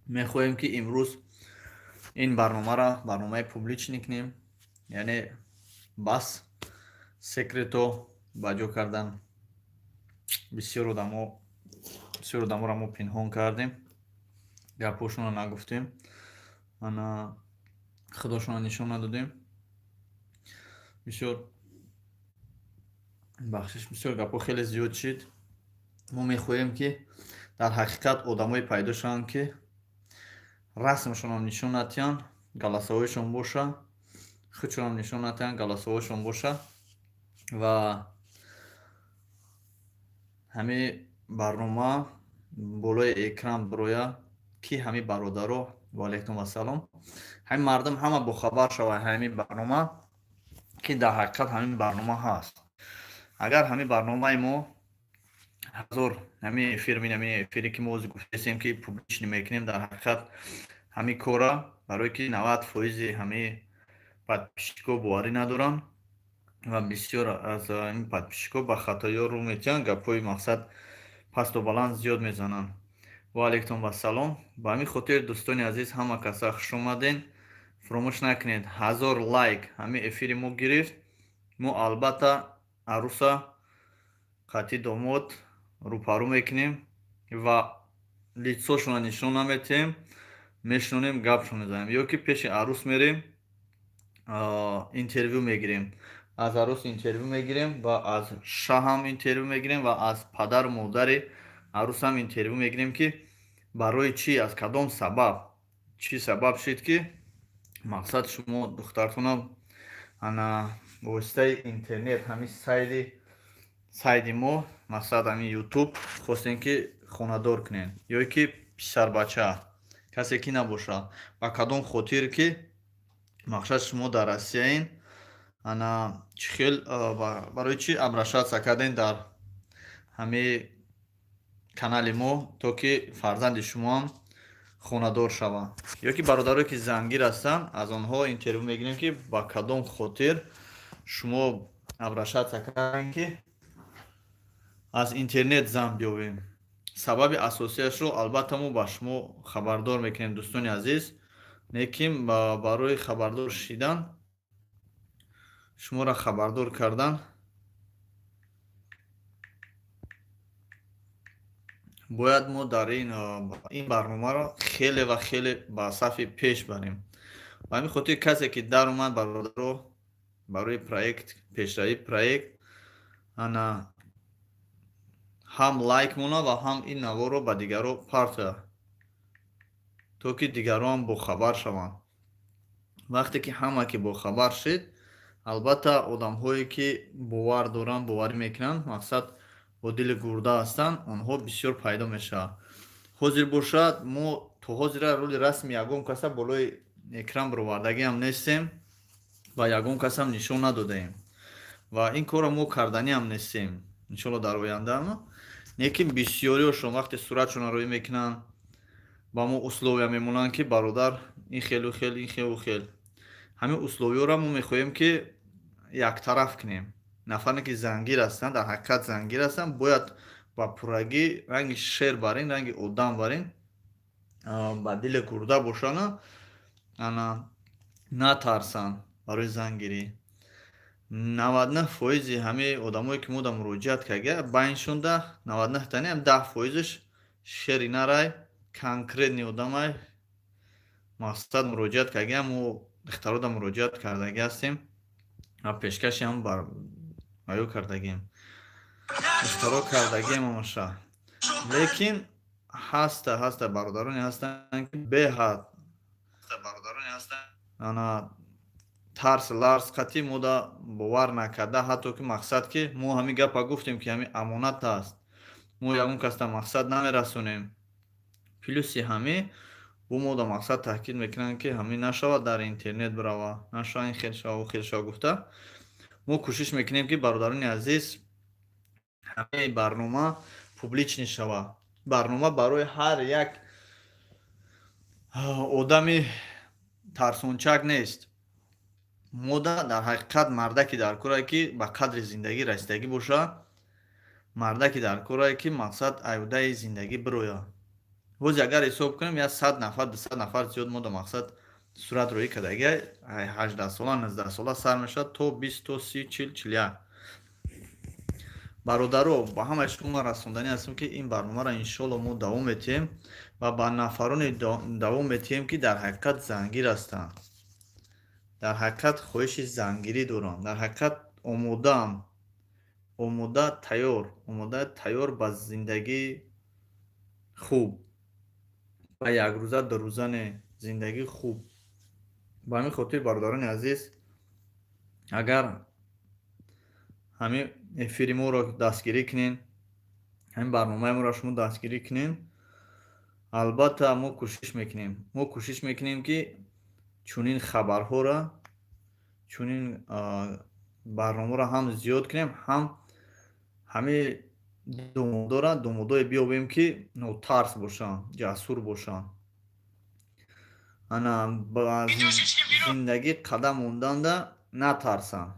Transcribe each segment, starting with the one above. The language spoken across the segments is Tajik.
мехоҳем ки имрӯз ин барномаро барномаи публичник кунем, яъне бас секрето ба ҷо кардан бисёр одаморо мо пинҳон кардем, гапҳошонро нагуфтем, ана худошонро нишон надодем. бисёр бахшиш, бисёр гапҳо хеле зиёд шид. мо мехоҳем ки дар ҳақиқат одамое пайдо шаванд ки расмашонро нишон натиҳанд, галасаҳояшон боша, худшонро нишон натиҳанд, галасаҳояшон боша ва ҳамин барнома болои экран бироя ки ҳамин бародаро ваалайкум ассалом, ҳамин мардум ҳама бохабар шавад ҳамин барнома ки дар ҳақиқат ҳамин барнома ҳаст. агар ҳамин барномаи мо ҳазор ҳамин эфире ки мо ҳозир гуфтем ки публични мекунем, дар ҳақиқат ҳамин кора барое ки 90% ҳамин подписчикҳо боварӣ надоранд ва бисёр аз ин подписчикҳо ба хатоиҳо рӯ метиҳанд, гапҳои мақсад пасту баланд зиёд мезананд. ваалайкум ассалом. ба ҳамин хотир дӯстони азиз, ҳама каса хуш омадед. фаромӯш накунед 1000 лайк ҳамин эфири мо гирифт. мо албатта аруса қатъи домод рӯпарӯ мекунем ва лицошонро нишон наметиҳем, мешунонем, гапшон мезанем, ё ки пеши арус мерем, интервю мегирем, аз арус интервю мегирем ва аз шаҳам интервю мегирем ва аз падару модари арусам интервю мегирем ки барои чӣ, аз кадом сабаб, чӣ сабаб шид ки мақсад шумо духтартона ана воситаи интернет ҳамин сайди мо, мақсад ҳамин ютуб хостем ки хонадор кунем, ё ки писарбача касе ки набошад, ба кадом хотир ки мақсад шумо дар Россияин, ана чӣ хел барои чӣ обращаться кардем дар ҳамин канали мо, то ки фарзанди шумоам хонадор шавад, ё ки бародарое ки зангир ҳастанд, аз онҳо интервю мегирем ки ба кадом хотир шумо обращаться кардем ки аз интернет зан биёвем. сабаби асосияшро албатта мо ба шумо хабардор мекунем дӯстони азиз, лекин барои хабардор шидан, шуморо хабардор кардан бояд мо дар ин барномаро хеле ва хеле ба сафи пеш барем. ба ҳамин хотир касе ки даромад бародаро барои проект, пешравии проект, ана ҳам лайк монад ва ҳам ин наворо ба дигаро партояд, то ки дигаро ҳам бохабар шаванд. вақте ки ҳама ки бохабар шид, албатта одамҳое ки бовар доранд, боварӣ мекунанд, мақсад бо дили гурда ҳастанд, онҳо бисёр пайдо мешаванд. ҳозир бошад мо то ҳозира рӯли расми ягон каса болои экран баровардагиам нестем ва ягон касам нишон надодаем ва ин корро мо карданиам нестем, иншоалло дар оянда. лекин бисёриҳошон вақте суратшонро рӯй мекунанд, ба мо условия мемонанд ки бародар ин хелу хел, ин хелу хел. ҳамин условиёро мо мехоҳем ки яктараф кунем. нафаре ки зангир ҳастанд, дар ҳақиқат зангир ҳастанд, бояд ба пуррагӣ ранги шер барин, ранги одам барин, ба дили гурда бошанд, натарсанд барои зангирӣ. 99% ҳамин одамое ки мода муроҷиат карда, байншонда 99 тани 10%ш шери нарай, конкретни одамай мақсад муроҷиат карда, мо ихтирода муроҷиат кардаги ҳастем ва пешкаши ҳам аё кардагием, ихтиро кардагием ҳамаша. лекин ҳаста бародароне ҳастанд ки беҳад ана тарс ларз қатъи мода бовар накарда, ҳатто ки мақсад ки мо ҳамин гапа гуфтем ки ҳамин амонат аст, мо ягон касда мақсад намерасонем. плюси ҳамин бо мода мақсад таҳкид мекунанд ки ҳамин нашавад дар интернет бирава, нашавад ин хел шава хел шава гуфта, мо кӯшиш мекунем ки бародарони азиз ҳамин барнома публични шавад. барнома барои ҳар як одами тарсончак нест. мода дар ҳақиқат мардаки дар корае ки ба қадри зиндагӣ расидагӣ бошад, мардаки дар корае ки мақсад айвдаи зиндагӣ бирояд. ҳози агар ҳисоб кунем я 100 нафар 200 нафар зиёд мо дар мақсад сурат роӣ кардагия 18 сола 19 сола сар мешавад то 20 то 30 40 41. бародаро ба ҳамаи шумо расондани ҳастем ки ин барномаро иншоалло мо давом метиҳем ва ба нафароне давом метиҳем ки дар ҳақиқат зангир ҳастанд, дар ҳақиқат хоҳиши зангирӣ дорам, дар ҳақиқат омодаам, омода тайёр ба зиндагии хуб, ба якрӯза дурӯза не, зиндагии хуб. ба ҳамин хотир бародарони азиз, агар ҳамин эфири моро дастгирӣ кунен, ҳамин барномаи моро шумо дастгирӣ кунен, албатта мо кӯшиш мекунем ки чунин хабарҳоро, чунин барномаро ҳам зиёд кунем, ҳам ҳамин домодое биёбем ки нотарс бошанд, ҷасур бошанд, ана ба зиндагӣ қадам монданда натарсанд.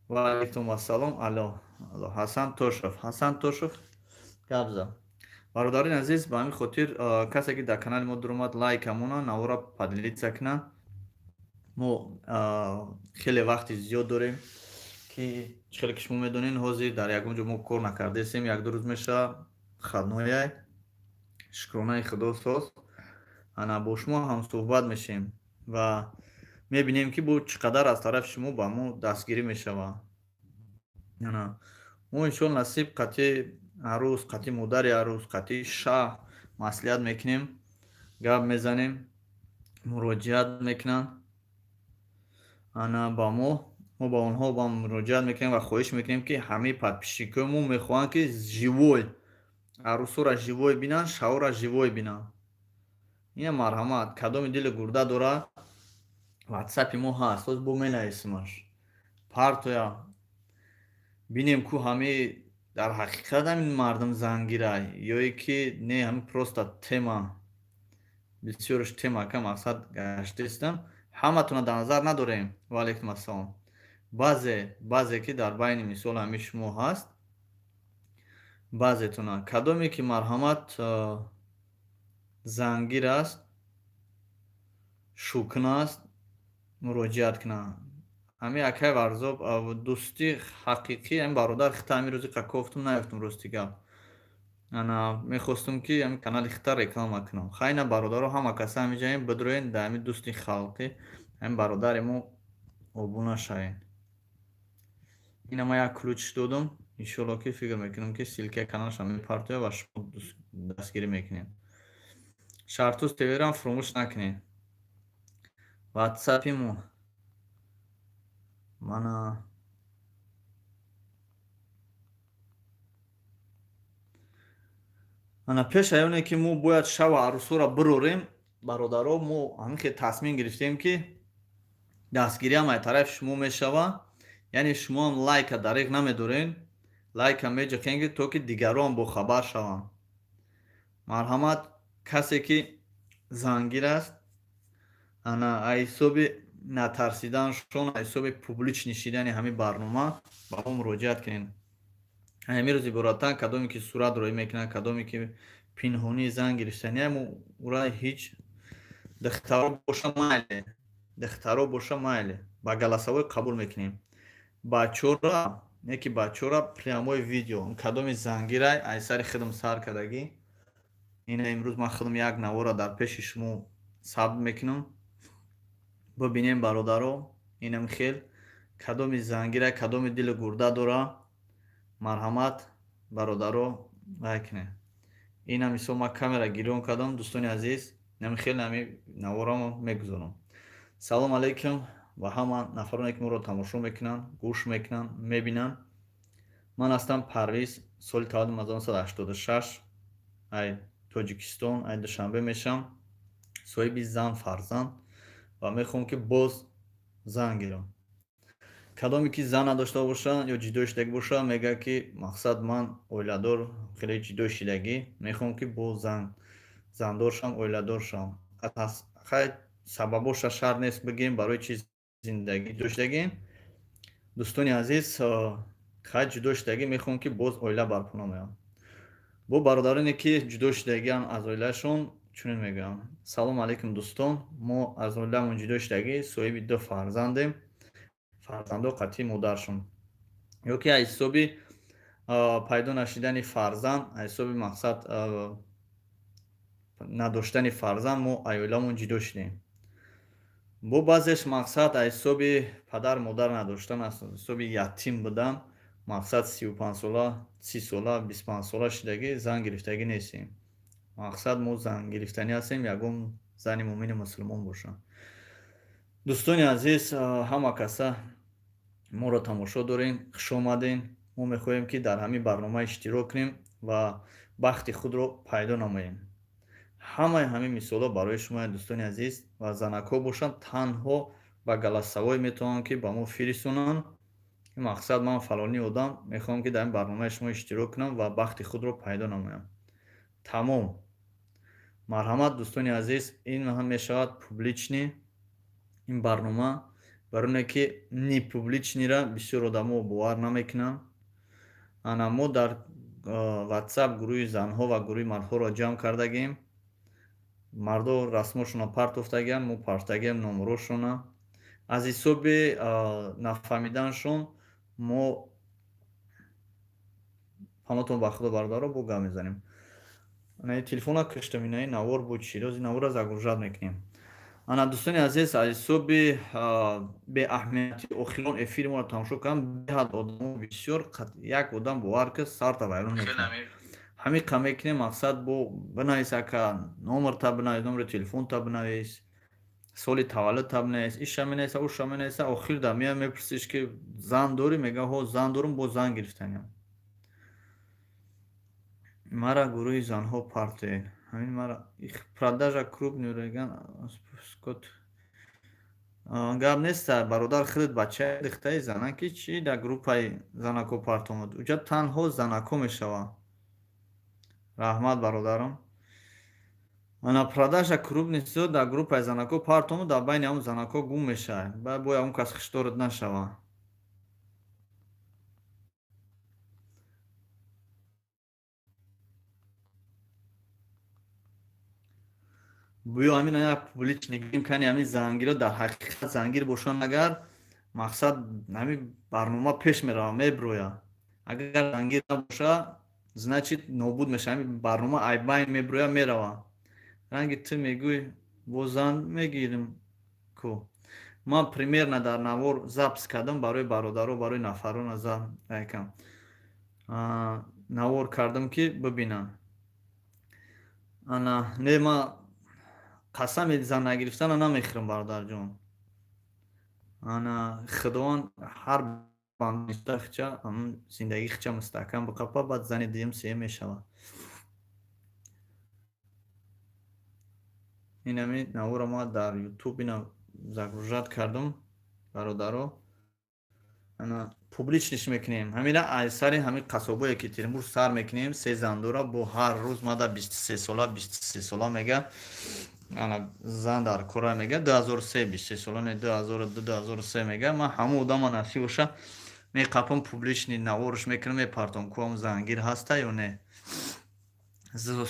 ва алайкум ассалом. Алло Ҳасан Тошев гап зад. бародарони азиз, ба ҳамин хотир касе ки дар канали мо дуромад лайк амона, навора поделиться кунад. мо хеле вақти зиёд дорем ки хеле ки шумо медонед ҳозир дар ягон ҷо мо кор накардаестем, 1-2 рӯз мешавад хатнояй шукронаи худосоз ана бо шумо ҳамсӯҳбат мешем ва мебинем ки бо чӣ қадар аз тарафи шумо ба мо дастгирӣ мешавад. мо иншоалло насиб қатъи арӯз, қатъи модари арӯз, қатъи шаҳр маслиҳат мекунем, гап мезанем, муроҷиат мекунанд ана ба мо ба онҳо ба муроҷиат мекунем ва хоҳиш мекунем ки ҳамаи подписчикои мо мехоҳанд ки живой арӯсҳоро живой бинанд, шаҳрро живой бинанд. ина марҳамат, кадоми дили гурда дорад, ватсапи мо ҳаст, ҳоз бо менависимаш партоя бинем ку ҳамаи дар ҳақиқат ҳамин мардум зангирай ёе ки не ҳамин просто тема бисёрш тема ка мақсад гаштаистам. ҳаматона дар назар надорем. Ва алайкум ассалом. баъзе ки дар байни мисол ҳамин шумо ҳаст, баъзетона кадоме ки марҳамат зангир аст, шукна аст, муроҷиат кунанд. ҳамин акай варзоб дӯсти ҳақиқӣ ҳамин бародар хита ҳамин рӯзи қакофтум наёфтум рости гап. ана мехостум ки ҳамин канали хита реклама кунам. хайна бародаро ҳама каса ҳаминҷаем бидроен дар ҳамин дӯсти халқӣ ҳамин бародари мо обуна шавем. ина ман як ключ додум. иншоалло ки фикр мекунам ки силкаи каналашро мепартоям ва шумо дастгирӣ мекунед. Шартуз Telegram фуромӯш накунед. ватсапи мо мана пеш аз оне ки мо бояд шаву арӯсҳоро бирорем, бародаро мо ҳамин хел тасмим гирифтем ки дастгирӣ ҳамаи тарафи шумо мешавад. яъне шумо ҳам лайка дариқ намедорен, лайка меҷақем ки то ки дигарон бохабар шаванд. марҳамат, касе ки зангир аст ана ҳисоби натарсидан шон, ҳисоби публич нишидани ҳамин барнома ба мо муроҷиат кунед. ҳамин рӯз ибораттан кадоме ки сурат роӣ мекунад, кадоме ки пинҳонӣ занг гирифтани ура ҳеҷ духтаро боша майле ба галасавой қабул мекунем. бачора прямой видео кадоми зангирай аз сари худам сар кардагӣ. ина имрӯз ман худам як навора дар пеши шумо сабт мекунам. бибинем бародаро, инам хел кадоми зангирай, кадоми дили гурда дора. марҳамат бародаро, лайк не. ина мисол ман камера гирён кардам. дӯстони азиз, инам хел ҳамин наворамо мегузорам. салом алайкум ва ҳама нафароне ки моро тамошо мекунанд, гӯш мекунанд, мебинанд. ман ҳастам Парвиз, соли таваллуди 1986 ай Тоҷикистон, ай душанбе мешам, соҳиби зан фарзанд ва мехоҳам ки боз зан гирам. кадоме ки зан надошта бошад ё ҷидои шудагӣ бошад, мегӯяд ки мақсад ман оиладор, хеле ҷидои шудагӣ мехоҳам ки бо зандор шавам, оиладор шавам. хай сабабоша шарт нест бигем барои чи зиндагӣ доштагем. дӯстони азиз, хай ҷудо шудагӣ мехоҳам ки боз оила барпо намоям. бо бародароне ки ҷудо шудагиам аз оилаашон чунин мегӯям: салом алайкум дӯстон, мо аз оиламон ҷудо шудагӣ соҳиби 2 фарзандем. фарзандҳо қатъи модаршон. ё ки аз ҳисоби пайдо нашудани фарзанд, аз ҳисоби мақсад надоштани фарзанд мо аз оиламон ҷудо шудем. бо баъзеш мақсад аз ҳисоби падар модар надоштан, аз ҳисоби ятим будан, мақсад 35 сола, 30 сола, 25 сола шудагӣ зан гирифтагӣ нестем. мақсад мо зан гирифтанӣ ҳастем, ягон зани муъмини мусулмон бошад. дӯстони азиз, ҳама каса моро тамошо дорем, хушомадем. мо мехоҳем ки дар ҳамин барнома иштирок кунем ва бахти худро пайдо намоем. ҳамаи ҳамин мисолҳо барои шумо дӯстони азиз ва занакҳо бошанд, танҳо ба галасавое метавонанд ки ба мо фиристонанд. мақсад ман фалони одам мехоҳам ки дар ин барномаи шумо иштирок кунам ва бахти худро пайдо намоям. тамом. марҳамат дӯстони азиз, ин ҳам мешавад публични ин барнома, барои оне ки непубличнира бисёр одамо бовар намекунанд. ана мо дар WhatsApp гурӯҳи занҳо ва гурӯҳи мардҳоро ҷамъ кардагем. мардо расмошона партофтагиам, мо партагиам номерошона. аз ҳисоби нафаҳмиданшон мо ҳаматон ба худо бародаро бо гап мезанем. ана телефона киштам, инаи навор буд, ширози навора загружат мекунем. ана дӯстони азиз, аз ҳисоби беаҳамияти охирон эфири моро тамошо кардам, беҳад одамо бисёр як одам бовар ки сарта вайрон мекунад. ҳамин қа мекунем, мақсад бо бинавис ака номерта бинавис, номери телефонта бинавис, соли таваллудта бинавис, иша менависа, уша менависа, охир дар меяй мепурсиш ки зан дорӣ? Мега ҳо зан дорам, бо зан гирифтаниям. мара гурӯҳи занҳо партоед. ҳамин мара продажа крупный ураган скот. гап неста, бародар худат бачаи дихтаи занаки чӣ дар группаи занако парт омад? уҷа танҳо занако мешавад. раҳмат бародарам. ана продажа крупный сё дар группаи занако парт омад, дар байни ҳамон занако гум мешавад. Баъд бо ягон кас хишторат нашавад. бӯё ҳамин як публичный гирим кани ҳамин зангиро дар ҳақиқат зангир бошанд. агар мақсад ҳамин барнома пеш мерава, меброяд. агар зангир набоша, значит нобуд мешава. ҳамин барнома айбайн меброяд, мерава. ранги ту мегӯй бо зан мегирим ку. ман примерно дар навор запис кардам барои бародаро, барои нафарона зан якам навор кардам ки бибинанд. ана не ман қасами зан нагирифтана намехӯрам бародарҷон. ана худованд ҳар банда хича зиндагӣ хича мустаҳкам биқапа, баъд зани дуюм сеюм мешавад. ин ҳамин навора ма дар YouTube ина загружат кардам бародаро. ана публичниш мекунем. ҳамина аз сари ҳамин қасобое ки Термур сар мекунем, се зан дора, бо ҳар рӯз мада 23 сола 23 сола мега. ана зан дар кора мега 2003 23 сола не 2002 2003 мега. ман ҳамон одама насиб боша меқапам публични наворш мекунам, мепартам ку ҳам зангир ҳаста ё не.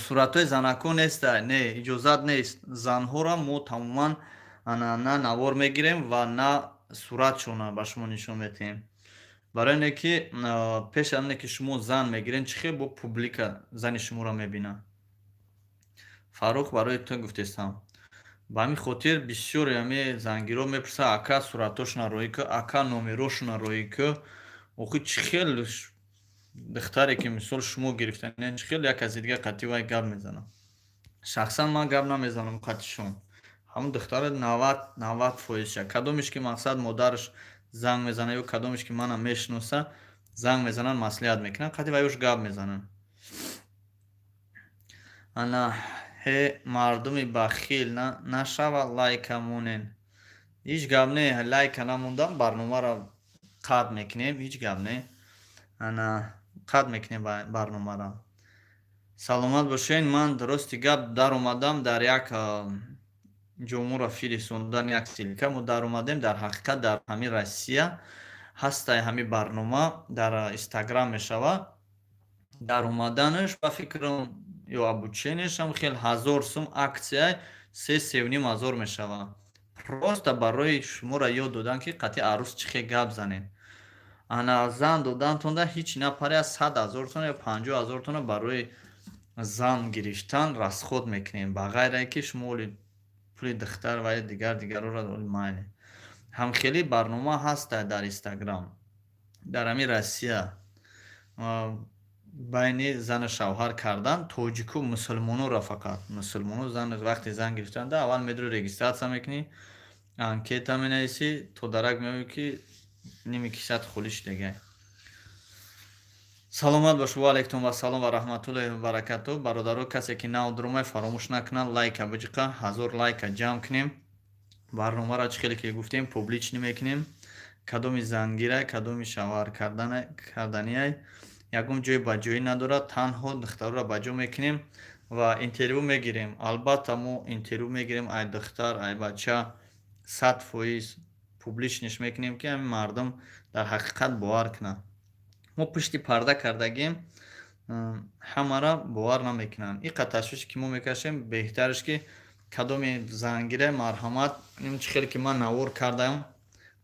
суратҳои занако неста, не иҷозат нест. занҳоро мо тамоман ана на навор мегирем ва на суратшона ба шумо нишон метиҳем. барои оне ки пеш аз оне ки шумо зан мегирем, чӣ хел бо публика зани шуморо мебинад. Фарух барои ту гуфтестам. ба ҳамин хотир бисёр ҳамин зангиро мепурсад, ака суратошона роӣ ку, ака номерошона роӣ ку. охи чӣ хел духтаре ки мисол шумо гирифтанед, чӣ хел як аз дигар қатъи вай гап мезанад. шахсан ман гап намезанам қатъишон. ҳамон духтара 90% кадомеш ки мақсад модараш занг мезана ё кадомеш ки манам мешиноса занг мезананд, маслиҳат мекунанд, қатъи вайош гап мезананд. ана ҳе мардуми бахил нашава лайка монен. ҳеҷ гап не, лайка намондан барномаро қатъ мекунем, ҳеҷ гап не. ана қатъ мекунем барномаро. саломат бошед. ман дурусти гап дар омадам дар як ҷомуро фиристондан як силка мо дар омадем. дар ҳақиқат дар ҳамин Россия ҳастаи ҳамин барнома дар Instagram мешавад. Дар омаданаш ба фикрам ё обучениешам хел 1000 сум аксияй 3500 мешавад. Просто барои шуморо ёд додан ки қатъи арӯз чӣ хел гап занед. Ана зан додантонда ҳеҷ напаре 100,000 тона ё 50,000 тона барои зан гирифтан расход мекунем, ба ғайр ин ки шумо пули духтар ва дигарро майне. Ҳамхелӣ барнома ҳаста дар Instagram. Дар ҳамин Россия байни зану шавҳар кардан тоҷику мусулмононро фақат. Мусулмонон зан вақти зан гирифтанда аввал медури регистратсия мекунӣ, анкета менависӣ, то дарак меоӣ ки намекишад хулиш дега. Саломат бош. Ва алайкум ассалом ва раҳматуллоҳи ва баракатуҳ. Бародаро, касе ки нав дуромай фаромӯш накунад лайка биҷиқа, 1000 лайка ҷамъ кунем. Барномаро чӣ хеле ки гуфтем публичнӣ мекунем. Кадоми зангирай, кадоми шавҳар карданияй ягон ҷои ба ҷоӣ надорад, танҳо духтарро ба ҷо мекунем ва интервю мегирем. Албатта мо интервю мегирем, ай духтар, ай бача 100% публичниш мекунем ки ҳамин мардум дар ҳақиқат бовар кунад. мо пушти парда кардагим, ҳамаро бовар намекунанд. ин қадр ташвиши ки мо мекашем, беҳтараш ки кадоми зангира марҳамат, ин чӣ хеле ки ман навор кардаам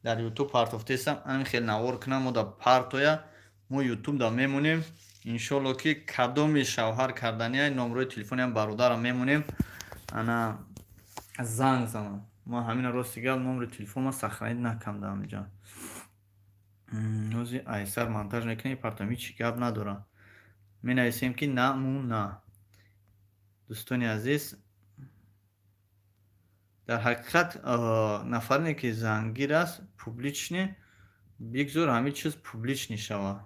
дар YouTube партофтесам, ҳамин хел навор кунам, мо дар партоя мо YouTube да мемонем. Иншоалло ки кадоми шавҳар карданияй номрои телефонам бародарам мемонем, ана занг занам. мо ҳамин рости гап номри телефонам сахранид накардам инҷа. ҳозир айсар монтаж мекунем, партами чӣ гап надора. Менависем ки намуна. дӯстони азиз, дар ҳақиқат нафаре ки зангир аст, публични бигзор ҳамин чиз публични шавад.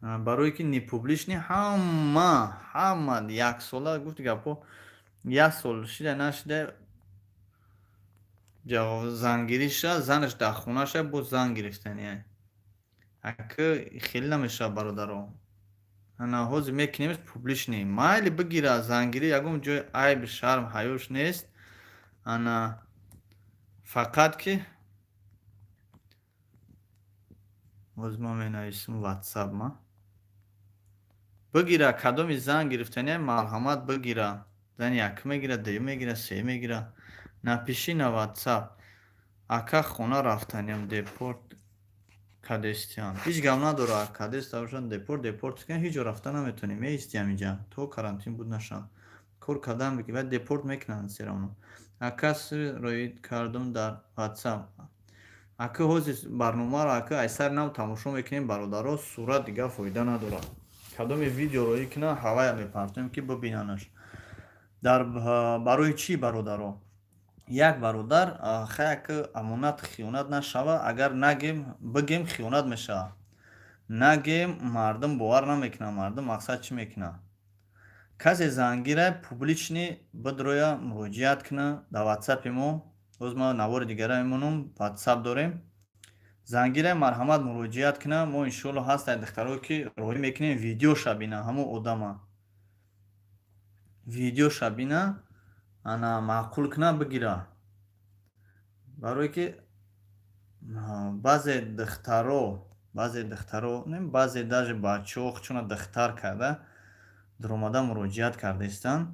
Барое ки непублични ҳама яксола гуфти гапо, як сол шида нашида зангирӣ шуд, занаш дар хона шуд, боз занг гирифтанияй. Ака хеле намешавад бародаро. Ана ҳозир мекунемш публични. Майли бигира зангирӣ, ягон ҷои айб, шарм, ҳаёш нест. Ана фақат ки ҳозир ма менависам WhatsApp ма. Бигира кадоми занг гирифтанияй марҳамат бигира. Зани як мегира, ду мегира, се мегира. Напиши на WhatsApp. Ака хона рафтаниям депорт кадестиан. Ҳеҷ гап надора, кадест тавшан депорт кан ҳеҷ ҷо рафта наметонем. Меистиам инҷа. То карантин буд нашам. Кор кардам ки ва депорт мекунанд серамно. Ака роид кардам дар WhatsApp. Ака ҳозир барномаро ака айсар нав тамошо мекунем бародаро, сурат дига фоида надорад. Кадоми видео роид кина ҳавая мепартем ки бибинанаш. Дар барои чӣ бародаро? Як бародар хая ки амонат хиёнат нашава, агар нагем бигем хиёнат мешава. Нагем мардум бовар намекунад, мардум мақсад чӣ мекунад? Касе зангира публични бидроя муроҷиат кина дар WhatsApp мо. боз ма навори дигара мемонам, WhatsApp дорем. Зангира марҳамат муроҷиат кина, мо иншоалло ҳастад духтаро ки роҳӣ мекунем видео шабина ҳамо одама. Видео шабина ана маъқул кина бигира. Барое ки баъзе духтаро не баъзе даже бачаҳо чуна духтар карда дуромада муроҷиат кардастанд.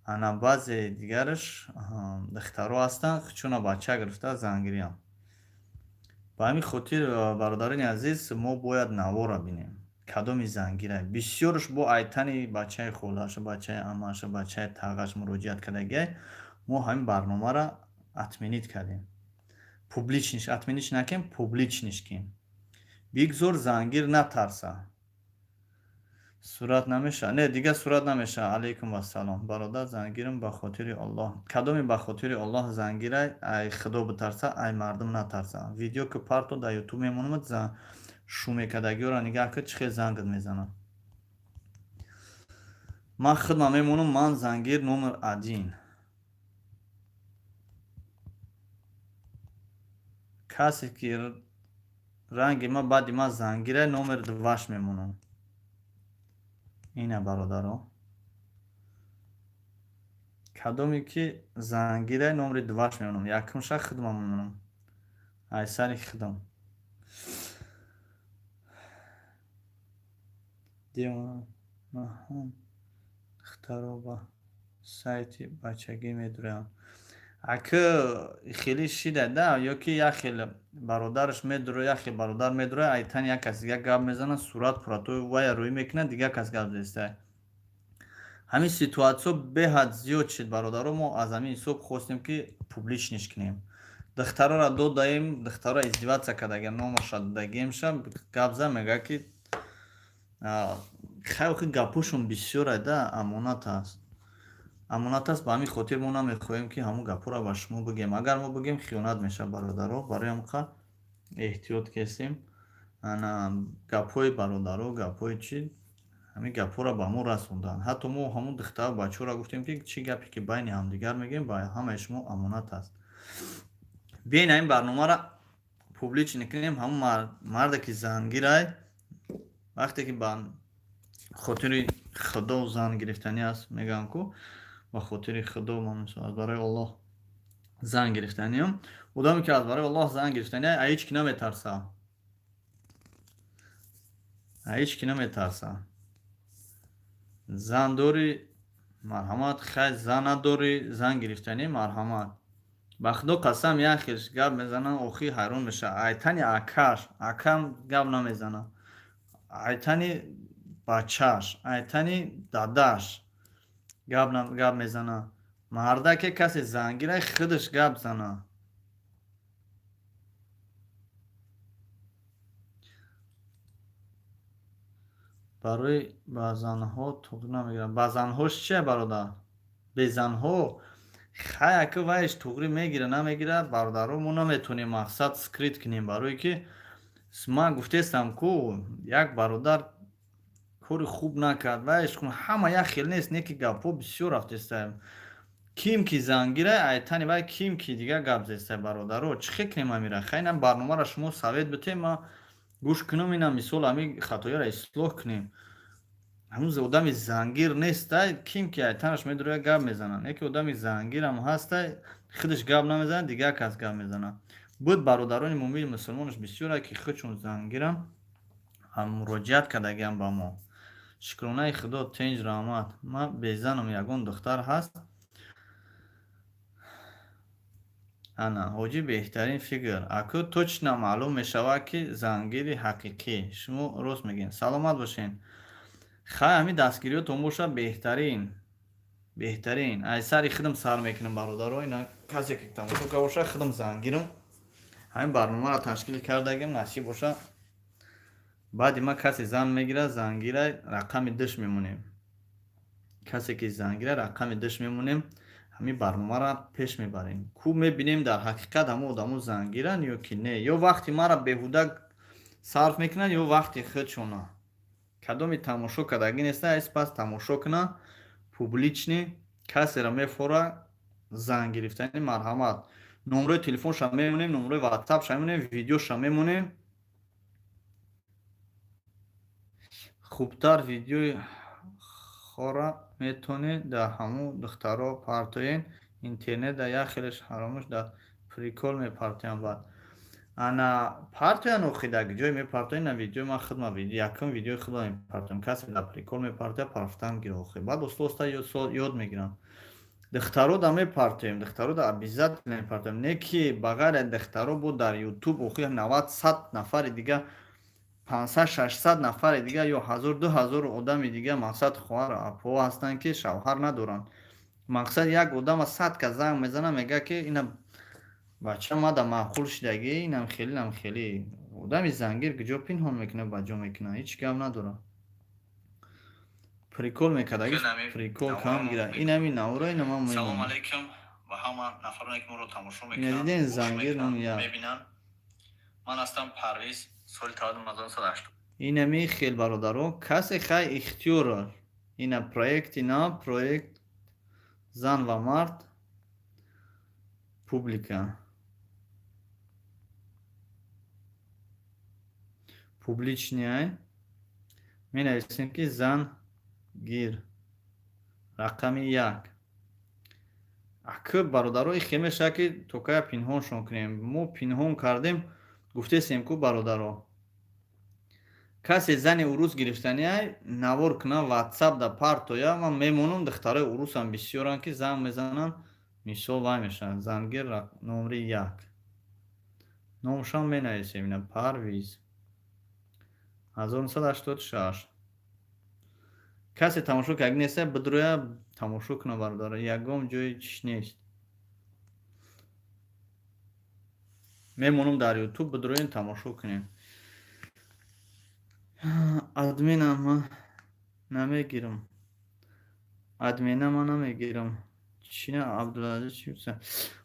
Ана баъзе дигараш духтаро ҳастанд чуна бача гирифта зангириянд. Ба ҳамин хотир бародарони азиз, мо бояд навора бинем. Кадоми зангира бисёрш бо айтани бачаи холаша, бачаи амаша, бачаи тағаш муроҷиат кардагиай, мо ҳамин барномаро атминид кардем. Публичниш атминиш накем, публичниш ким. Бигзор зангир натарса. Сурат намеша. Не, дига сурат намеша. Алейкум ассалом. Бародар зангирам ба хотири Аллоҳ. Кадоми ба хотири Аллоҳ зангирай, ай худо битарса, ай мардум натарса. Видео ки парто дар YouTube мемонам, шумекадагиёро нигаҳ кӣ чӣ хел зангт мезанам. Ман хидма мемонам, ман зангир номер 1. Касе ки ранги ма баъди ма зангирай номер 2 мемонам. Ина бародаро. Кадоме ки зангирай номери 2 мемонам. Якумша хидма мемонам. Айсари хидм. دیوان هم دخترها با сайти бачагӣ медурам. Ака хеле шида да, ёки як хел бародараш медура, як хел бародар медура, айтан як кас дига гап мезана, сурат пуратои вай рӯй мекунад, дига кас гап зеста. Ҳамин ситуатсия беҳад зиёд шид бародаро, мо аз ҳамин ҳисоб хостем ки публичниш кунем. Духтарора додаем, духтара издеваться кардаги номаша дадагемша, гап зад мега ки хайхи гапушон бисёра да, амонат аст. Амонат аст, ба ҳамин хотир мо намехоҳем ки ҳамун гапҳоро ба шумо бигем. Агар мо бигем хиёнат мешавад бародаро, барои ҳам қа эҳтиёт кастем. Ана гапҳои бародаро, гапҳои чӣ, ҳамин гапҳоро ба мо расондан. Ҳатто мо ҳамун духтар бачаҳоро гуфтем ки чӣ гапе ки байни ҳамдигар мегем, ба ҳамаи шумо амонат аст. Биен ин барномаро публично кунем. Ҳамун марде ки зангирай, вақте ки ба хотири худо зан гирифтанӣ аст, мегӯям ку ба хотири худо аз барои Аллоҳ зан гирифтаниам. Одаме ки аз барои Аллоҳ зан гирифтани аз ҳеҷ ки наметарса. Аз ҳеҷ ки наметарса. Зан дори марҳамат, хай зан надори зан гирифтани марҳамат. Ба худо қасам як хел гап мезанам, охир ҳайрон меша. Айтани акаш, акам гап намезана. Айтани бачаш, айтани дадаш гап мезана. Мардаке касе зангирай худаш гап зана. барои ба занҳо туғри намегирам. Ба занҳош чия бародар? Бе занҳо хай ака вайш туғри мегира намегира, бародаро мо наметонем мақсад скрит кунем, барое ки ман гуфтестам ку як бародар кори хуб накард, вайш ҳама як хел нест, неки гапҳо бисёр рафтестаем. Ким ки зангира айтани вай ким ки дига гап зеста бародаро чӣ хел кунем амира? Хай ина барномаро шумо совет битем, ма гӯш кунам, ина мисол ҳамин хатояро ислоҳ кунем. ҳамун одами зангир нестай, ким ки айтанаш медура гап мезана. Неки одами зангирам ҳастай, худаш гап намезана, дига кас гап мезана. буд бародарони муъмини мусулмонаш бисёра ки худшон зангирам муроҷиат кардагиам ба мо. Шукронаи худо, тинҷ раҳмат. Ман безанам, ягон духтар ҳаст. ана ҳоҷи беҳтарин фикр. Аку точно маълум мешавад ки зангири ҳақиқӣ. Шумо рост мегӯед. Саломат бошед. хай ҳамин дастгириётон бошад беҳтарин. Беҳтарин. Аз сари худам сар мекунам бародаро. Ина касе ки тамошо карда бошад худам зангирам. ҳамин барномаро ташкил кардагим насиб бошад. баъди ма касе зан мегирад, зангирай рақами диш мемонем. касе ки зангирай рақами диш мемонем. ҳамин барномаро пеш мебарем. Ку мебинем дар ҳақиқат ҳамон одамо зангиранд ё ки не. Ё вақти маро беҳуда сарф мекунанд, ё вақти худшона. кадоми тамошо кардагӣ неста, айс пас тамошо кунанд, публични касеро мефора зан гирифтани марҳамат. номрои телефонша мемонем, номрои ватсапша мемонем, видеоша мемонем. хубтар видеои хора метонед дар ҳамун духтаро партоен. Интернет дар як хелеш ҳаромаш дар прикол мепартоян. бад ана партоян охидаги ҷой мепартоен. на видеои ман худма якум видеои худма мепартоем. касе дар прикол мепартоя, партоян гиро охи. баъд оста ёд мегирам. духтаро да мепартоем, духтаро да обязательно мепартоем. Не ки ба ғайри духтаро бо дар ютуб охи 90-100 нафари дига, 500-600 нафари дига ё 1000-2000 одами дига мақсад хоҳар апо ҳастанд ки шавҳар надоранд. мақсад як одама 100 ка занг мезана, мега ки ина бача мада маъқул шидагӣ, инам хелӣ одами зангир куҷо пинҳон мекунад, ба ҷо мекунад, ҳеҷ гап надорад. прикол мекардагӣ, прикол кам гира. инами навро ина ман мемонам. Салом алейкум ба ҳама нафароне ки моро тамошо мекунанд. Дидин зангир мон я мебинанд. ман ҳастам Парвиз, соли таваллуд 1980. инами хел бародаро, касе хай ихтиёра. ина проект зан ва мард публика. публичный менависем ки зан гир рақами 1. ака бародарои хемеша ки токая пинҳоншон кунем. мо пинҳон кардем, гуфтесем ку бародаро کسی زن عروس گرفتنی های نوار کنه واتساپ دا پارتویا من میمونم دختره عروس هم بسیارن که زن میزنن میسو وای میشن زنگیر نمره 1 نامشان می نویسیم اینا پرویز 1986 کسی تماشا که اگه نیسته بدرویا تماشا کنه برداره یکم جای چیش نیست میمونم در یوتیوب بدروین تماشا کنیم ادمینم من نمیگیرم ادمینم من نمیگیرم چی نه عبدالعزیز چی بسه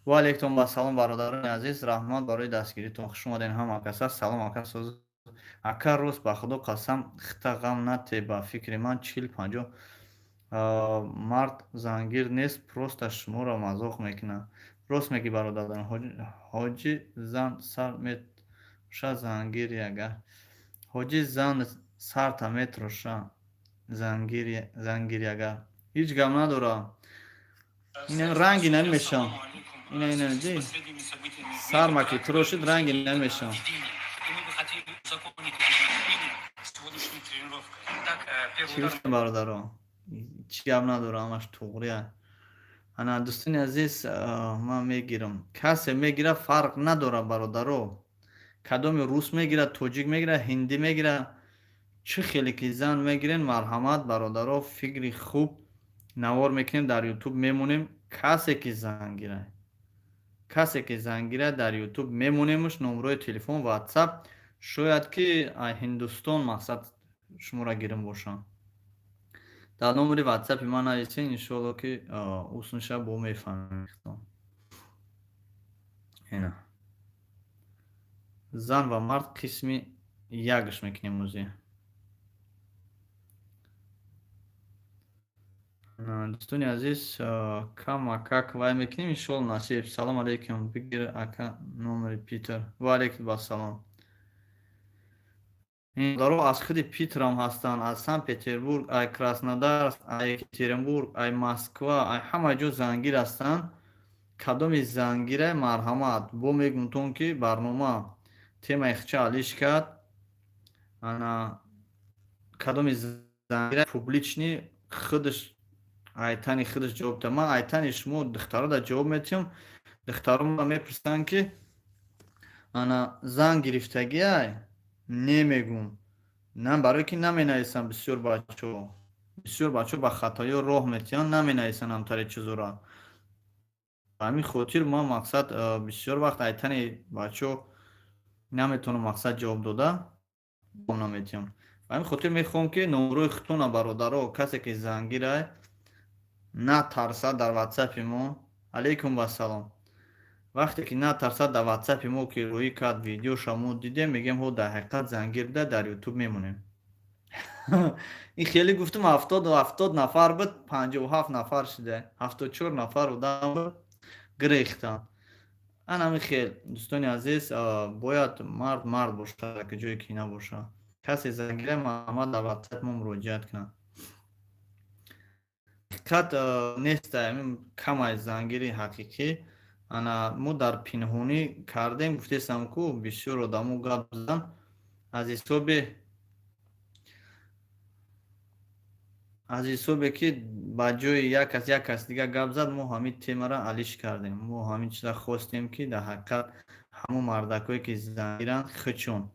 و علیکم با سلام برادران عزیز رحمت برای دستگیریتون خوش اومدین هم آکسا سلام آکسا اکا روز با خدا قسم خطا غم نته با فکر من 40-50 مرد زنگیر نیست پروست شما را مذاق میکنه راست میگی برادران حاجی زن سر میتروشه زنگیر اگر حاجی زن سر تا میتروشه زنگیر اگر هیچ غم نداره این رنگی نمیشم این دی سر ما که تروشید رنگی نمیشم چی گفتم برادران چی غم نداره همش توغریه انا دوستان عزیز من میگیرم کسی میگیره فرق نداره برادرو کدام روس میگیره توجیک میگیره هندی میگیره چه خیلی که زن میگیرین مرحمت برادرو فکری خوب نوار میکنیم در یوتیوب میمونیم کسی که زنگیره در یوتیوب میمونیمش نمره تلفن واتساپ شاید که هندوستان مقصد شما را گیرم باشم در نمره واتساپ من نایستین انشاءالله که اوسنشه با میفهمیم اینا زن و مرد قسمی یکش میکنیم موزی دوستان عزیز کم اکا کوای میکنیم انشاءالله نصیب سلام علیکم بگیر اکا نمره پیتر و علیکم با سلام این دارو از خود پیتر هم هستن از سن پتربورگ ای کراسنودار ای یکاترینبورگ ای مسکوا ای همه جو زنگیر هستن کدام زنگیره مرحمت بو میگم که برنامه تیم اخچه علیش کرد انا کدام زنگیره پوبلیچنی خودش ایتانی خودش جواب ده من ایتانی شما دختره دا جواب میتیم دختره ما میپرسن که انا زن گرفتگی های نمیگم نه برای که نمی نویسن بسیار بچه با خطایی راه میتین نمی نویسن همتر چیزو را همین خاطر ما مقصد بسیار وقت ایتانی بچه نمیتونه مقصد جواب داده نمیتیم همین خاطر میخوام که نمره خطون برادر کسی که زنگیره نه ترسد در واتساپ ما علیکم و سلام وقتی که نه ترسد در واتساپ ما که روی کرد ویدیو شما دیده میگم هو در حقیقت زنگیر ده در یوتیوب میمونیم این خیلی گفتم 70 نفر بود 57 نفر شده 74 نفر بودم گریختن انا خیلی دوستان عزیز باید مرد باشه که جایی که نباشه کسی زنگیره محمد در واتساپ ما مراجعت کنه حقیقت نیست کم از زنگیری حقیقی انا ما در پنهانی کردیم گفتیم که بسیار آدمو گپ زدن از حسابی که با جای یک کس دیگه گپ زد ما همین تیم را علیش کردیم ما همین چیزا خواستیم که در حقیقت همون مردکایی که زنگیرن خودشون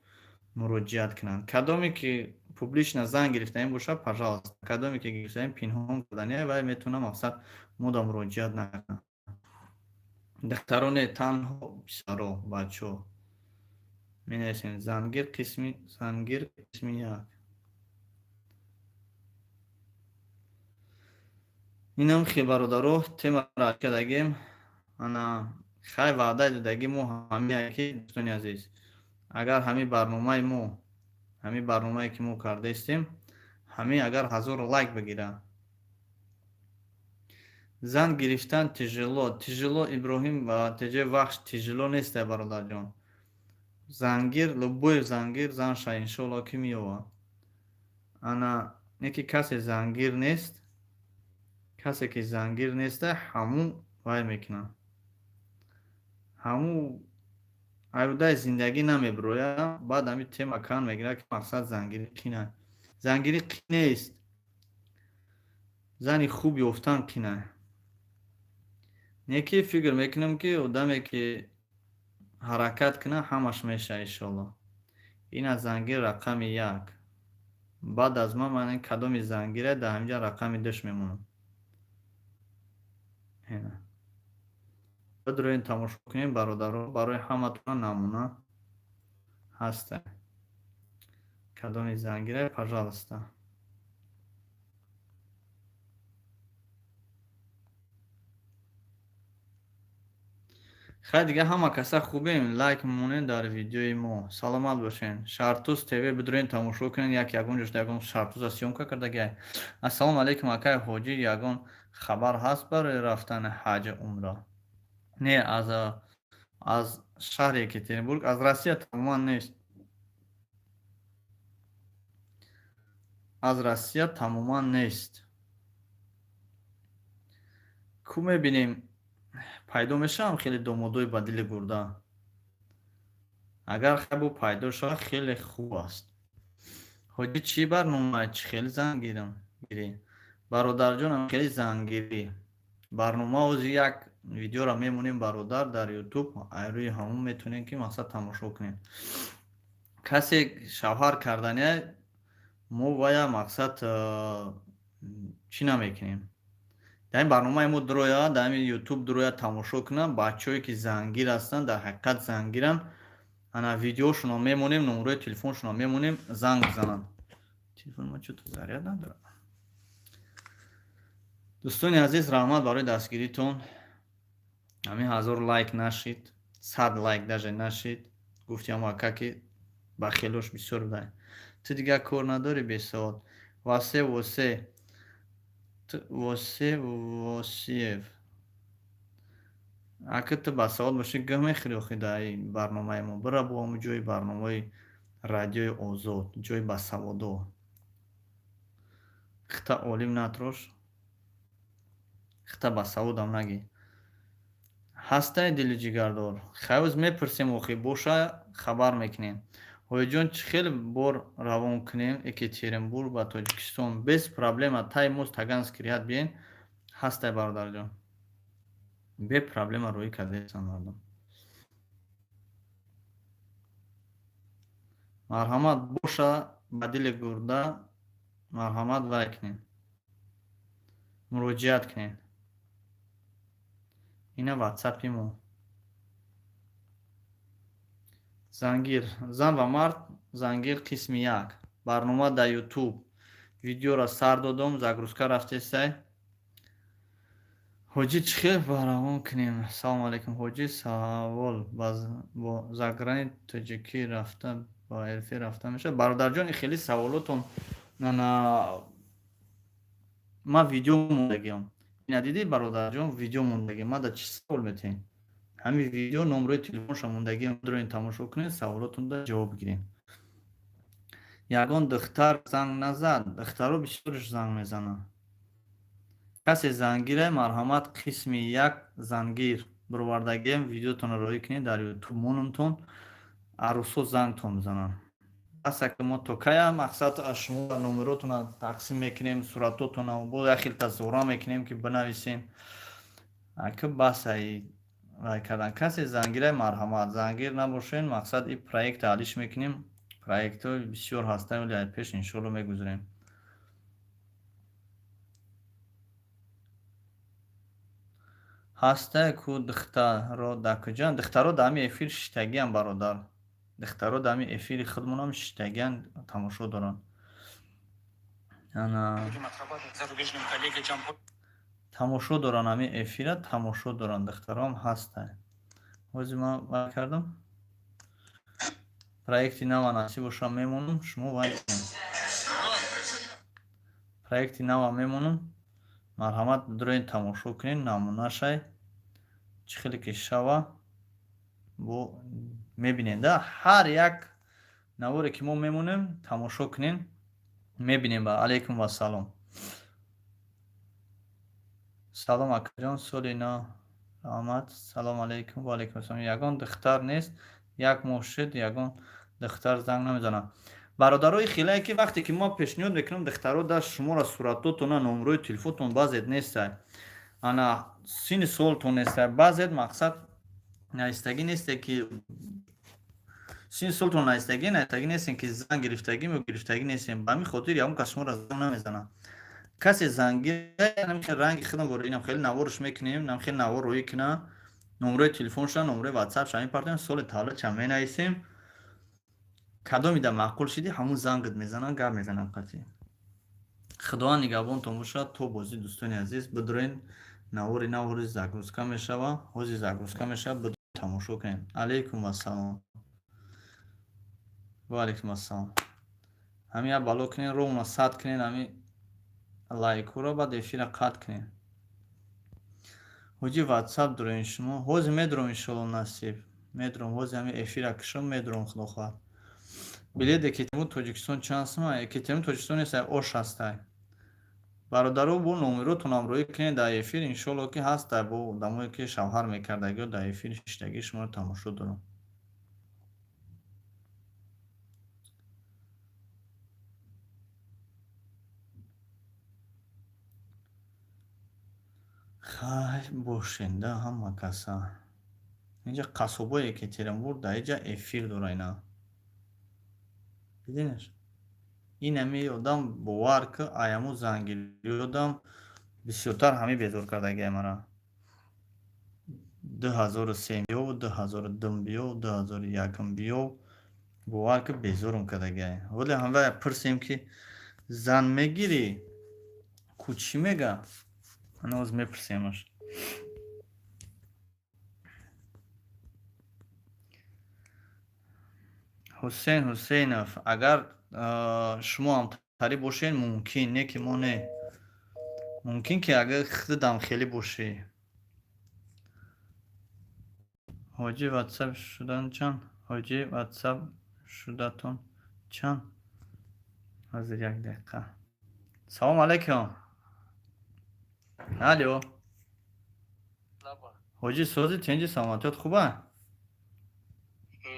مراجعت کنن کدامی که پوبلیش نه زنگ گرفتن باشه پجاست کدامی که گرفتن پنهان کردنیه و میتونه مقصد ما مراجعت نکنن دختران تنها بسیارو بچه می نویسیم زنگیر قسمی یک اینم خیلی برادرو تیم را کردگیم انا خیلی وعده دادگیم و همین که دوستانی عزیز اگر همین برنامه که ما کرده استیم همین اگر 1000 لایک بگیره زن گرفتن تیجلو ابراهیم و تیجه وقت تیجلو نیست برادر جان زنگیر لبوی زنگیر زن شا انشالله که میوه انا یکی کسی که زنگیر نیسته همون وای میکنه همون айрудаи зиндагӣ намебироям, баъд ҳамин тема кан мегирад ки мақсад зангирӣ қина. Зангирӣ қӣ нест. Зани хуб ёфтан қина. Не ки фикр мекунам ки одаме ки ҳаракат кина ҳамаш мешавад иншоаллоҳ. Ин аз зангир рақами 1. баъд аз ман ин кадоми зангира дар ҳаминҷа рақами 2 мемонам. Бидроин тамошо кунем бародаро, барои ҳаматон намуна ҳаста. Кадоми зангира, пожалуйста. Хай дига ҳама каса хубем, лайк мемонен дар видеои мо. Саломат бошен. Шартуз ТВ бидроин тамошо кунен, ягон ҷошта ягон Шартуза сёмка кардагай. Ассалому алайкум акай ҳоҷӣ, ягон хабар ҳаст барои рафтани ҳаҷ умра? Не, аз шаҳри Екатеринбург, аз Россия тамоман нест. Аз Россия тамоман нест. Ку мебинем пайдо мешавам хеле домодои ба дили гурда. Агар хабу пайдо шавад хеле хуб аст. ҳоҷӣ чӣ барнома, чӣ хеле зангирам гирӣ? Бародарҷонам хеле зангирӣ. Барнома ози як видеоро мемонем бародар дар YouTube, рӯи ҳамон метонем ки мақсад тамошо кунем. Касе шавҳар кардания, мо вая мақсад чӣ намекунем? дар ин барномаи мо дуроя, дар ин YouTube дуроя тамошо кунам, бачаҳое ки зангир ҳастанд, дар ҳақиқат зангиранд, ана видеошуно мемонем, номерои телефоншуно мемонем, занг бизананд. Телефони мо чӯ то заряд надорад? дӯстони азиз, раҳмат барои дастгиритон. ҳамин 1000 лайк нашид, 100 лайк даже нашид. гуфтиам ака ки ба хелош бисёр будай. Ту дига кор надори бесавод. Восеев. Ака ту ба савод бошӣ, гӯҳ мехӯри охи дар ин барномаи мо. Бира бо ҳамун ҷои барномаи радиои Озод, ҷои ба саводо. Хита олим натрош. Хита ба саводам нагӣ. ҳастай дили ҷигардор. Хавз мепурсем охи, боша хабар мекунем. ҳоиҷон чӣ хеле бор равон кунем Екатеринбург ба Тоҷикистон без проблема. Тай мост Таганский ряд биен. ҳастай бародарҷон. Бе проблема рӯи кардесан мардум. марҳамат боша ба дили гурда, марҳамат вай кунем. муроҷиат кунем. ина ватсапи мо. зангир, зан ва мард, зангир қисми 1. барнома дар YouTube. Видеоро сар додам, загрузка рафтесай. ҳоҷӣ чӣ хел баравон кунем? Салому алайкум ҳоҷӣ, савол бо заграни тоҷикӣ рафта ба элфи рафта мешавад? Бародарҷон, хеле саволотон ман видео мондагиам. Надиди бародарҷон, видео мондагӣ. Ман да чӣ савол метаҳем? ҳамин видео номерои телефонша мондагиам, дроин тамошо кунед, саволотонда ҷавоб гирем. Ягон духтар занг назад. Духтаро бисёрш занг мезананд. касе зангира, марҳамат қисми 1 зангир бировардагиам, видеотонро роӣ кунед дар YouTube монумтон, арӯсо зангтон бизананд. Асаки мо то кая мақсад аз шумо номеротонро тақсим мекунем, суратотонро бо як хелта зора мекунем ки бинависем. Ака басаи вай кардан. Касе зангира, марҳамат, зангир набошен. мақсад ин проект ҳалиш мекунем. проектҳои бисёр ҳастанд, вале аз пеш иншоалло мегузарем. ҳастай ку духтаро дар куҷанд? Духтаро дар ҳамин эфир шиштагиам бародар. духтаро дар ҳамин эфири худмонам шиштагиам, тамошо доранд. тамошо доранд, ҳамин эфира тамошо доранд. духтаром ҳастай. ҳозир ман вай кардам. проекти нава насиб боша мемонам, шумо вай кунед. проекти нава мемонам. марҳамат дроин тамошо кунед, намунашай чӣ хеле ки шава бо мебинед. Да, ҳар як наворе ки мо мемонем тамошо кунем, мебинем. Ба алайкум ва салом. салом акаҷон, соли нав раҳмат. салому алайкум ва алайкум ассалом. Ягон духтар нест, یک ماه شد یگان دختر زنگ نمیزنه. برادرای خیلی که وقتی که ما پیشنهاد میکنم دخترها در شماره صورتاتون نمره تلفنتون بعضیت نیست انا سین سالتون نیست بعضیت مقصد نایستگی نیست که سین سالتون نایستگی نیست که زنگ گرفتگی و گرفتگی نیستیم به همین خاطر یا اون کس شما را زنگ نمیزنه. کسی زنگی نمیشه رنگ خودم برای اینم خیلی نوارش میکنیم نم خیلی نوار روی کنه نمره تلفنش نمره واتساپ شما میپردیم سال تالا چم مینایسیم کدام میده معقول شدی همون زنگت میزنن گپ میزنن قطعی. خدا نگهبانتون باشه. تو بازی دوستان عزیز بدرین نواری زاگرسکا میشوه حوزی زاگرسکا میشه بدرین تماشا کنین. علیکم السلام و علیکم السلام. همین بالا کنین رو اونا سات کنین همین لایک رو بعد افیر قط کنین. حوزی واتساپ درین شما حوزی میدروم انشالله نصیب میدروم حوزی همین افیر کشم میدروم خدا خواهد بلیده که تیمون توجیکستان چانس ما که تیمون توجیکستان نیست اوش هسته برادرو بو نمرو تونم روی کنین در افیر انشالله که هسته بو دموی که شوهر میکردگی در افیر شدگی شما رو تماشا دارم. خیلی باشنده همه کسا اینجا قصبایی که تیرم بود در اینجا افیر داره اینا بیدینش این همی آدم باور که ایامو زنگیری آدم بسیارتر همی بیزور کردگی مرا 2003 بیو 2002 بیو 2001 بیو باور که بیزورم کردگی ولی همه پرسیم که زن میگیری کوچی میگه هنوز میپرسیمش. حسین حسینف اگر شما هم تری باشین ممکن نه که ما نه ممکن که اگر خودم خیلی باشه حاجی واتساپ شدن چند حاجی واتساپ شدتون چند از یک دقیقه. سلام علیکم. الو حاجی سوزی چنجی سلامتیت خوبه؟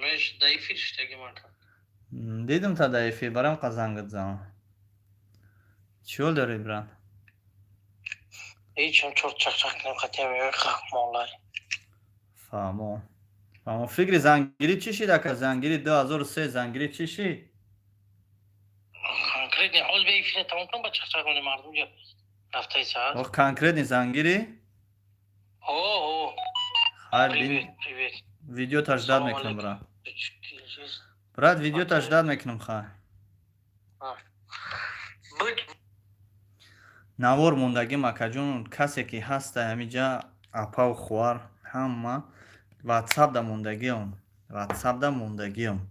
مش ضعیفی شتگی مکن دیدم تا ضعیفی برام قزنگت زمان چیول داری بران؟ هیچ هم چرت چک نمیخواد میگه خمالای فهمو فکر زنگیری چی شد که زنگیری 2003 زنگیری چی شد؟ کنکریت نی حال به ایفیره تمام کنم با چک کنه مردم جا رفته ساعت وقت کنکریت نی زنگیری؟ اوه خیر پریویت بین ویدیو تجدید میکنم برات. چیز برات ویدیو تجدید میکنم خیر. بود نوار موندگی مکجون کسی که هست همینجا اپا و خوار همه واتساپ دا موندگی هم واتساپ دا موندگی هم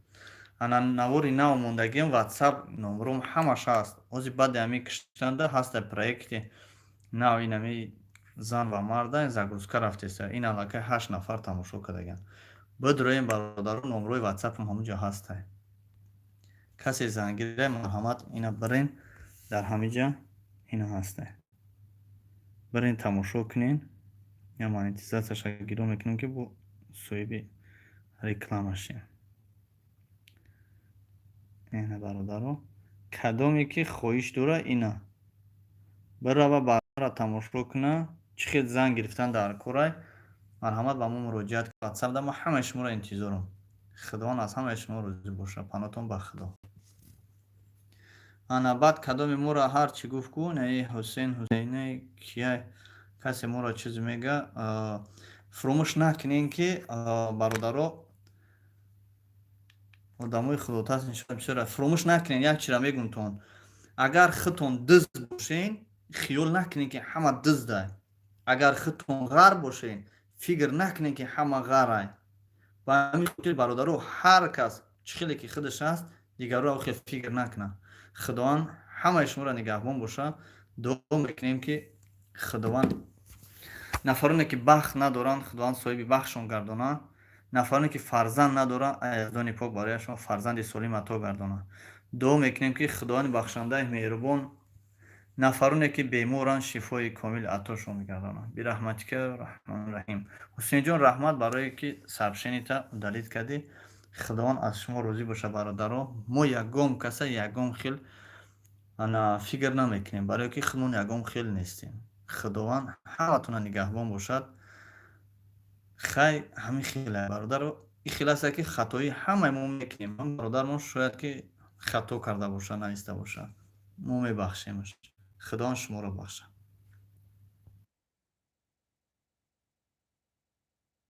انا نواری نو موندگی هم واتساپ نمروم همش هست اوزی بعد همی کشتنده هست پرویکتی نو این همی زن و مرد زاگرسکا رفته سر این علاقه 8 نفر تماشا کردگن بدرویم برادرون نمروی واتساپ هم همونجا هسته کسی زنگیره مرحمت اینا برین در همینجا اینا هسته برین تماشا کنین یا مانیتیزاتش گیرو میکنیم که بو سویبی ریکلامشیم. اینه برادرو کدامی که خواهش داره اینا برای برای تماشا کنه چخید زن گرفتن در کورای مرحمت با ما مراجعت کرد واتساپ دا ما همه شما را انتظارم خداوند از همه شما روزی باشه پناتون به خدا. انا بعد کدام ما را هر چی گفت کن ای حسین حسینی کیه کسی ما را چیز میگه فراموش نکنین که برادرها آدمای خداوند هستین شما فراموش نکنین یک چیز را میگم تون اگر خودتون دزد باشین خیال نکنین که همه دزده اگر خودتون غر باشین فکر نکنین که همه غره و همین خاطر برادرها هر کس چخیلی که خودش هست دیگرها خیلی فکر نکنه خداوند همه شما را نگهبان باشه. دعا میکنیم که خداوند نفرانی که بخت ندارن خداوند صاحب بخشون گردانه نفرانی که فرزند ندارن یزدان پاک برایشون فرزند سالم عطا گردانه. دعا میکنیم که خداوند بخشنده مهربان نفرانی که بیمارن شفای کامل عطاشون میگردانه بی رحمتک رحمان رحیم. حسین جان رحمت برای که سبشینی تا دلیل کردی худованд аз шумо розӣ бошад бародаро. Мо ягон каса ягон хел ана фикр намекунем, барое ки худмон ягон хел нестем. Худованд ҳаматона нигаҳбон бошад. хай ҳамин хеле бародаро, ин хел аст ки хатои ҳамаи мо мекунем. Ҳам бародармо шояд ки хато карда бошад, наиста бошад. мо мебахшемаш. Худованд шуморо бахшад.